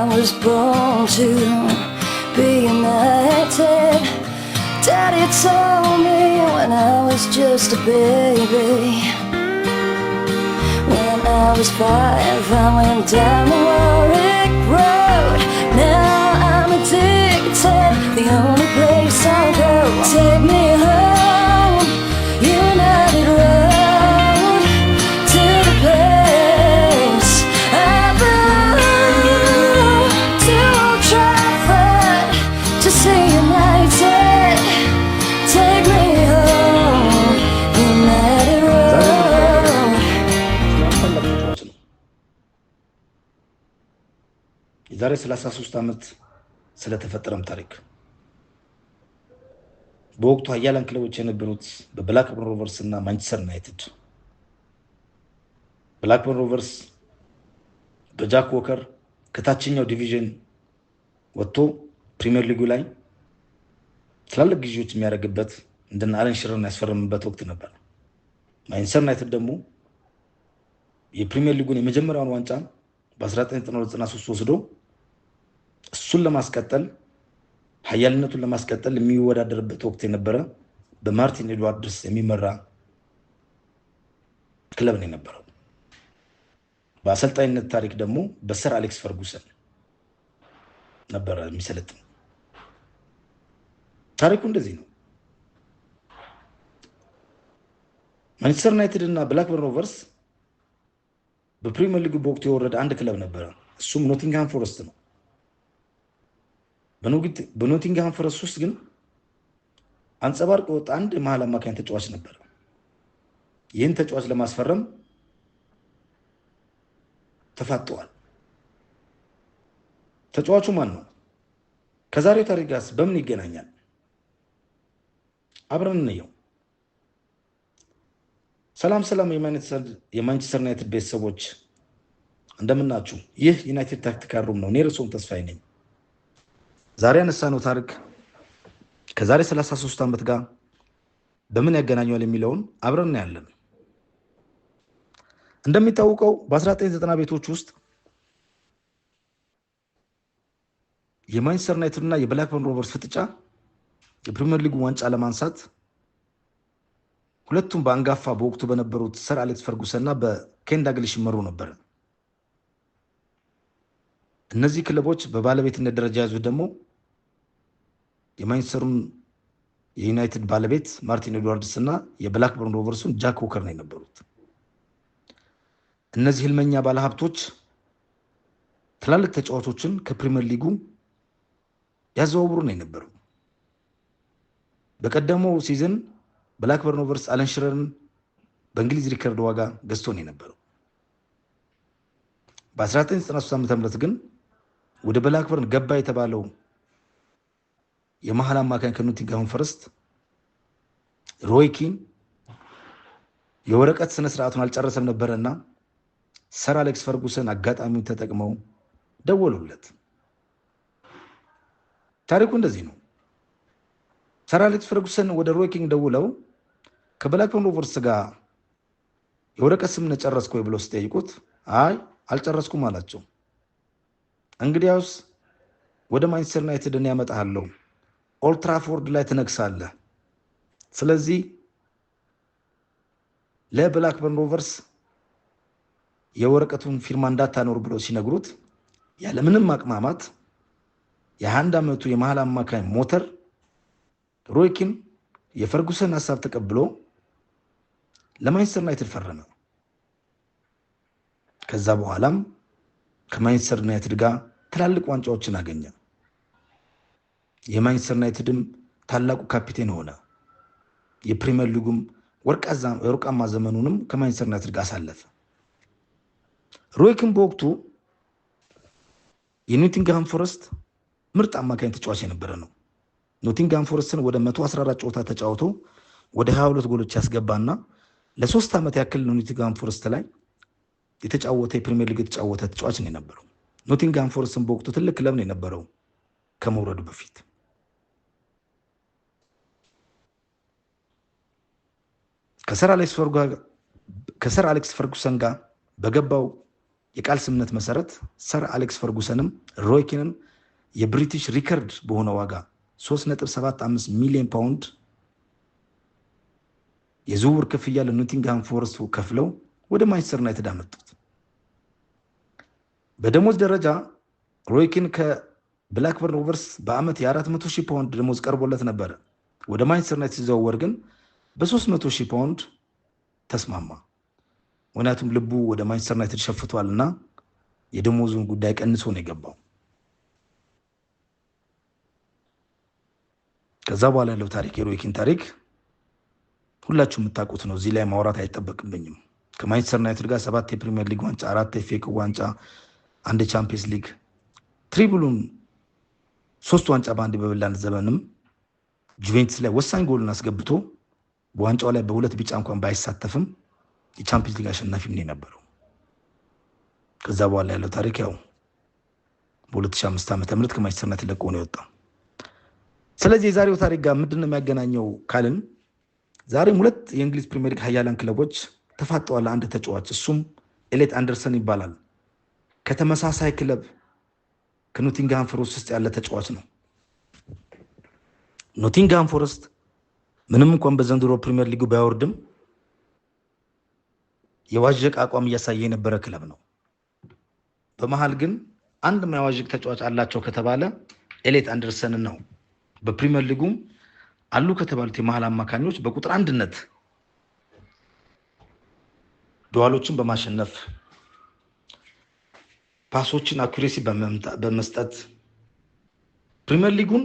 was born to be united. Daddy told me when I was just a baby. When I was 5, I went down the Warwick Road. Now I'm addicted, the only place I'll go. Take me home, United Road, to the place I belong. To Old Trafford, to see United. Take me home, United Road. የዛሬ 33 ዓመት ስለተፈጠረም ታሪክ በወቅቱ ኃያላን ክለቦች የነበሩት በብላክበርን ሮቨርስ እና ማንቸስተር ዩናይትድ። ብላክበርን ሮቨርስ በጃክ ዎከር ከታችኛው ዲቪዥን ወጥቶ ፕሪሚየር ሊጉ ላይ ትላልቅ ግዢዎች የሚያደርግበት እንደና አለን ሽረርን ያስፈረምበት ወቅት ነበር። ማንቸስተር ዩናይትድ ደግሞ የፕሪሚየር ሊጉን የመጀመሪያውን ዋንጫ በ1993 ወስዶ እሱን ለማስቀጠል ኃያልነቱን ለማስቀጠል የሚወዳደርበት ወቅት የነበረ በማርቲን ኤድዋርድስ የሚመራ ክለብ ነው የነበረው። በአሰልጣኝነት ታሪክ ደግሞ በሰር አሌክስ ፈርጉሰን ነበር የሚሰለጥነው። ታሪኩ እንደዚህ ነው። ማንቸስተር ዩናይትድ እና ብላክበርን ሮቨርስ በፕሪሚየር ሊግ በወቅቱ የወረደ አንድ ክለብ ነበረ። እሱም ኖቲንግሃም ፎረስት ነው። በኖቲንግሃም ፎረስት ውስጥ ግን አንጸባርቆ የወጣ አንድ መሀል አማካኝ ተጫዋች ነበር። ይህን ተጫዋች ለማስፈረም ተፋጠዋል። ተጫዋቹ ማን ነው? ከዛሬው ታሪክ ጋር በምን ይገናኛል? አብረን እንየው። ሰላም የማንቸስተር ዩናይትድ ቤተሰቦች እንደምናችሁ። ይህ ዩናይትድ ታክቲካል ሩም ነው። እኔ ርዕሶም ተስፋዬ ነኝ። ዛሬ ያነሳነው ታሪክ ከዛሬ 33 ዓመት ጋር በምን ያገናኘዋል የሚለውን አብረን እናያለን። እንደሚታወቀው በ1990 ቤቶች ውስጥ የማንቸስተር ዩናይትድ እና የብላክበርን ሮቨርስ ፍጥጫ የፕሪሚየር ሊጉ ዋንጫ ለማንሳት ሁለቱም በአንጋፋ በወቅቱ በነበሩት ሰር አሌክስ ፈርጉሰን እና በኬን ዳግሊሽ ይመሩ ነበር። እነዚህ ክለቦች በባለቤትነት ደረጃ ያዙት ደግሞ የማንቸስተሩን የዩናይትድ ባለቤት ማርቲን ኤድዋርድስ እና የብላክበርን ሮቨርሱን ጃክ ዎከር ነው የነበሩት። እነዚህ ህልመኛ ባለሀብቶች ትላልቅ ተጫዋቾችን ከፕሪሚየር ሊጉ ያዘዋውሩ ነው የነበሩ። በቀደመው ሲዝን ብላክበርን ሮቨርስ አለን ሽረርን በእንግሊዝ ሪከርድ ዋጋ ገዝቶ ነው የነበረው። በ1993 ዓ.ም ግን ወደ ብላክበርን ገባ የተባለው የመሃል አማካኝ ከኖቲንግሃም ፎረስት ሮይ ኪን የወረቀት ስነ ስርዓቱን አልጨረሰም ነበርና ሰር አሌክስ ፈርጉሰን አጋጣሚውን ተጠቅመው ደወሉለት። ታሪኩ እንደዚህ ነው። ሰር አሌክስ ፈርጉሰን ወደ ሮይ ኪን ደውለው ከብላክበርን ሮቨርስ ጋር የወረቀት ስምምነት ጨረስኩ ወይ ብለው ሲጠይቁት አይ አልጨረስኩም አላቸው። እንግዲያውስ ወደ ማንቸስተር ዩናይትድ እኔ ያመጣሃለሁ፣ ኦልድ ትራፎርድ ላይ ትነግሳለህ። ስለዚህ ለብላክበርን ሮቨርስ የወረቀቱን ፊርማ እንዳታኖር ብለው ሲነግሩት ያለምንም ማቅማማት የ21 ዓመቱ የመሃል አማካኝ ሞተር ሮይ ኪን የፈርጉሰን ሐሳብ ተቀብሎ ለማንቸስተር ዩናይትድ ፈረመ። ከዛ በኋላም ከማንቸስተር ዩናይትድ ጋር ትላልቅ ዋንጫዎችን አገኘ። የማንቸስተር ዩናይትድም ታላቁ ካፒቴን ሆነ። የፕሪሚየር ሊጉም ወርቃማ ዘመኑንም ከማንቸስተር ዩናይትድ ጋር አሳለፈ። ሮይ ኪን በወቅቱ የኖቲንግሃም ፎረስት ምርጥ አማካኝ ተጫዋች የነበረ ነው። ኖቲንግሃም ፎረስትን ወደ 114 ጨዋታ ተጫውቶ ወደ 22 ጎሎች ያስገባና ለ3 ዓመት ያክል ኖቲንግሃም ፎረስት ላይ የተጫወተ የፕሪሚየር ሊግ የተጫወተ ተጫዋች ነው የነበረው። ኖቲንግሃም ፎረስትን በወቅቱ ትልቅ ክለብ ነው የነበረው ከመውረዱ በፊት። ከሰር አሌክስ ፈርጉሰን ጋር በገባው የቃል ስምምነት መሰረት ሰር አሌክስ ፈርጉሰንም ሮይ ኪንም የብሪቲሽ ሪከርድ በሆነ ዋጋ 3.75 ሚሊዮን ፓውንድ የዝውውር ክፍያ ለኖቲንግሃም ፎረስት ከፍለው ወደ ማንቸስተር ዩናይትድ አመጡት። በደሞዝ ደረጃ ሮይ ኪን ከብላክበርን ሮቨርስ በአመት የ400,000 ፓውንድ ደሞዝ ቀርቦለት ነበረ። ወደ ማንቸስተር ዩናይትድ ሲዘዋወር ግን በ300,000 ፓውንድ ተስማማ። ምክንያቱም ልቡ ወደ ማንቸስተር ዩናይትድ ሸፍቷልና የደሞዙን ጉዳይ ቀንሶ ነው የገባው። ከዛ በኋላ ያለው ታሪክ የሮይ ኪን ታሪክ ሁላችሁ የምታውቁት ነው። እዚህ ላይ ማውራት አይጠበቅብኝም። ከማንቸስተር ዩናይትድ ጋር 7 የፕሪሚየር ሊግ ዋንጫ፣ 4 የኤፍኤ ካፕ ዋንጫ፣ 1 የቻምፒየንስ ሊግ ትሪብሉን 3 ዋንጫ በአንድ በበላን ዘመንም ጁቬንቱስ ላይ ወሳኝ ጎልን አስገብቶ በዋንጫው ላይ በ2 ቢጫ እንኳን ባይሳተፍም የቻምፒየንስ ሊግ አሸናፊ ነው የነበረው። ከዛ በኋላ ያለው ታሪክ ያው በ2005 ዓ.ም ከማንቸስተር ዩናይትድ ለቆ ነው የወጣው። ስለዚህ የዛሬው ታሪክ ጋር ምንድነው የሚያገናኘው ካልን ዛሬም 2 የእንግሊዝ ፕሪሚየር ሊግ ኃያላን ክለቦች ተፋጠዋል። አንድ ተጫዋች እሱም ኤሌት አንደርሰን ይባላል። ከተመሳሳይ ክለብ ከኖቲንግሃም ፎረስት ውስጥ ያለ ተጫዋች ነው። ኖቲንግሃም ፎረስት ምንም እንኳን በዘንድሮ ፕሪሚየር ሊጉ ባይወርድም የዋዥቅ አቋም እያሳየ የነበረ ክለብ ነው። በመሃል ግን አንድ የዋዥቅ ተጫዋች አላቸው ከተባለ ኤሌት አንደርሰን ነው። በፕሪሚየር ሊጉም አሉ ከተባሉት የመሃል አማካኞች በቁጥር አንድነት ዱዋሎችን በማሸነፍ ፓሶችን አኩሬሲ በመስጠት ፕሪሚየር ሊጉን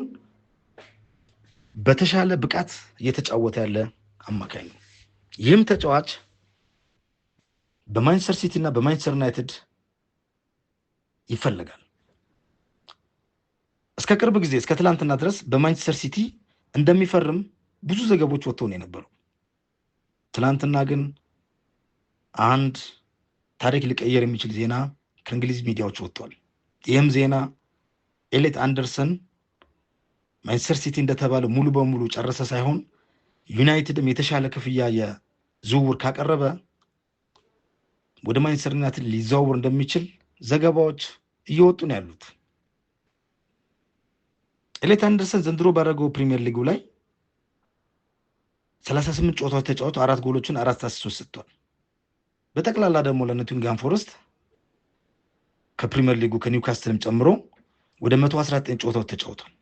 በተሻለ ብቃት እየተጫወተ ያለ አማካኝ ነው። ይህም ተጫዋች በማንቸስተር ሲቲ እና በማንቸስተር ዩናይትድ ይፈልጋል። እስከ ቅርብ ጊዜ እስከ ትላንትና ድረስ በማንቸስተር ሲቲ እንደሚፈርም ብዙ ዘገቦች ወጥተው ነው የነበረው። ትላንትና ግን አንድ ታሪክ ሊቀየር የሚችል ዜና ከእንግሊዝ ሚዲያዎች ወጥቷል። ይህም ዜና ኤሌት አንደርሰን ማንቸስተር ሲቲ እንደተባለው ሙሉ በሙሉ ጨረሰ ሳይሆን ዩናይትድም የተሻለ ክፍያ የዝውውር ካቀረበ ወደ ማንቸስተር ዩናይትድ ሊዘዋወር እንደሚችል ዘገባዎች እየወጡ ነው ያሉት። ኤሌት አንደርሰን ዘንድሮ ባደረገው ፕሪሚየር ሊጉ ላይ 38 ጨዋታዎች ተጫውቶ 4 ጎሎችን 4 አሲስቶች ሰጥቷል። በጠቅላላ ደግሞ ለኖቲንግሃም ፎረስት ከፕሪሚየር ሊጉ ከኒውካስትልም ጨምሮ ወደ 119 ጨዋታዎች ተጫውቷል።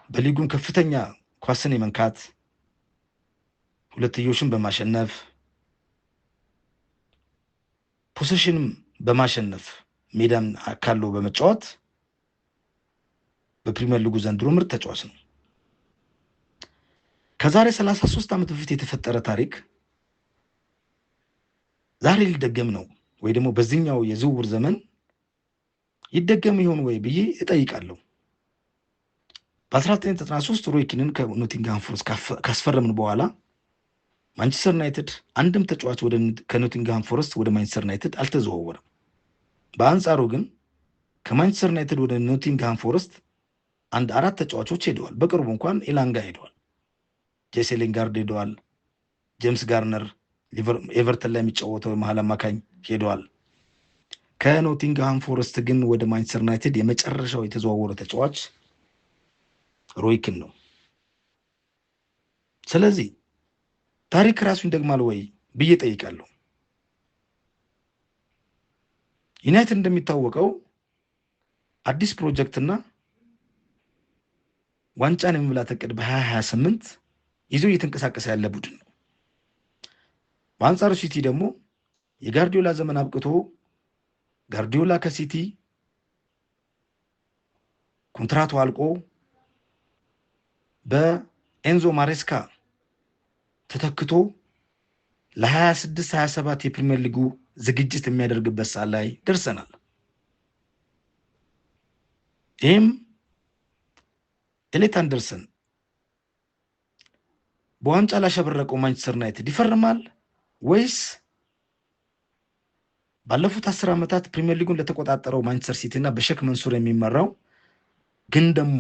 በሊጉም ከፍተኛ ኳስን የመንካት ሁለትዮሽን በማሸነፍ ፖሴሽንም በማሸነፍ ሜዳን አካሎ በመጫወት በፕሪሚየር ሊጉ ዘንድሮ ምርጥ ተጫዋች ነው። ከዛሬ 33 ዓመት በፊት የተፈጠረ ታሪክ ዛሬ ሊደገም ነው ወይ ደግሞ በዚህኛው የዝውውር ዘመን ይደገም ይሆን ወይ ብዬ እጠይቃለሁ። በ1993 ሮይ ኪንን ከኖቲንግሃም ፎረስት ካስፈረምን በኋላ ማንቸስተር ዩናይትድ አንድም ተጫዋች ከኖቲንግሃም ፎረስት ወደ ማንቸስተር ዩናይትድ አልተዘዋወረም። በአንጻሩ ግን ከማንቸስተር ዩናይትድ ወደ ኖቲንግሃም ፎረስት 4 ተጫዋቾች ሄደዋል። በቅርቡ እንኳን ኢላንጋ ሄደዋል፣ ጄሲ ሊንጋርድ ሄደዋል፣ ጄምስ ጋርነር ኤቨርተን ላይ የሚጫወተው የመሃል አማካኝ ሄደዋል። ከኖቲንግሃም ፎረስት ግን ወደ ማንቸስተር ዩናይትድ የመጨረሻው የተዘዋወረ ተጫዋች ሮይ ኪን ነው። ስለዚህ ታሪክ ራሱን ደግማል ወይ ብዬ ጠይቃለሁ። ዩናይትድ እንደሚታወቀው አዲስ ፕሮጀክትና ዋንጫን የመብላት እቅድ በ2028 ይዞ እየተንቀሳቀሰ ያለ ቡድን ነው። በአንጻሩ ሲቲ ደግሞ የጋርዲዮላ ዘመን አብቅቶ ጋርዲዮላ ከሲቲ ኮንትራቱ አልቆ በኤንዞ ማሬስካ ተተክቶ ለ26-27 የፕሪሚየር ሊጉ ዝግጅት የሚያደርግበት ሰዓት ላይ ደርሰናል። ይህም ኤሌት አንደርሰን በዋንጫ ላሸበረቀው ማንቸስተር ዩናይትድ ይፈርማል ወይስ ባለፉት 10 ዓመታት ፕሪሚየር ሊጉን ለተቆጣጠረው ማንቸስተር ሲቲ እና በሼክ መንሱር የሚመራው ግን ደግሞ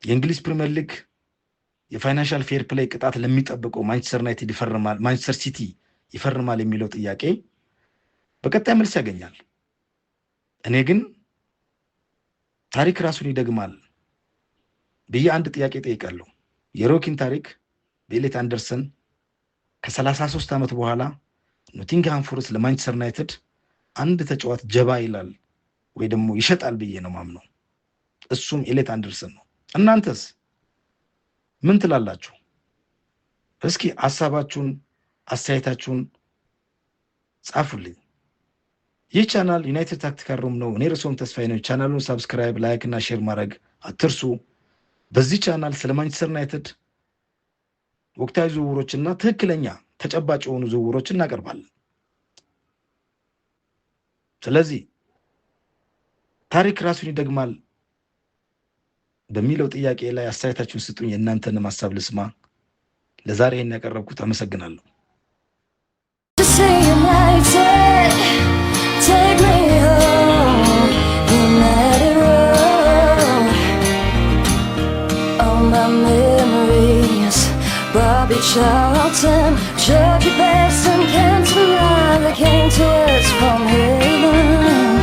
የእንግሊዝ ፕሪሚየር ሊግ የፋይናንሻል ፌር ፕሌይ ቅጣት ለሚጠብቀው ማንቸስተር ዩናይትድ ይፈርማል፣ ማንቸስተር ሲቲ ይፈርማል የሚለው ጥያቄ በቀጣይ መልስ ያገኛል። እኔ ግን ታሪክ ራሱን ይደግማል ብዬ አንድ ጥያቄ ጠይቃለሁ። የሮኪን ታሪክ በኤሌት አንደርሰን ከ33 ዓመት በኋላ ኖቲንግሃም ፎረስት ለማንቸስተር ዩናይትድ አንድ ተጫዋት ጀባ ይላል ወይ ደግሞ ይሸጣል ብዬ ነው ማምነው። እሱም ኤሌት አንደርሰን ነው። እናንተስ ምን ትላላችሁ? እስኪ ሀሳባችሁን አስተያየታችሁን ጻፉልኝ። ይህ ቻናል ዩናይትድ ታክቲካል ሩም ነው። እኔ ርዕሶም ተስፋዬ ነው። ቻናሉን ሳብስክራይብ፣ ላይክ እና ሼር ማድረግ አትርሱ። በዚህ ቻናል ስለ ማንቸስተር ዩናይትድ ወቅታዊ ዝውውሮችና ትክክለኛ ተጨባጭ የሆኑ ዝውውሮችን እናቀርባለን። ስለዚህ ታሪክ ራሱን ይደግማል በሚለው ጥያቄ ላይ አስተያየታችሁን ስጡኝ። የእናንተንም ሀሳብ ልስማ። ለዛሬ ይህን ያቀረብኩት አመሰግናለሁ። Take me home, United Road. All my memories, Bobby Charlton, Jackie Basson, Cantona, they came to us from heaven.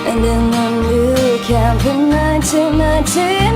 And in the new camp in 1990.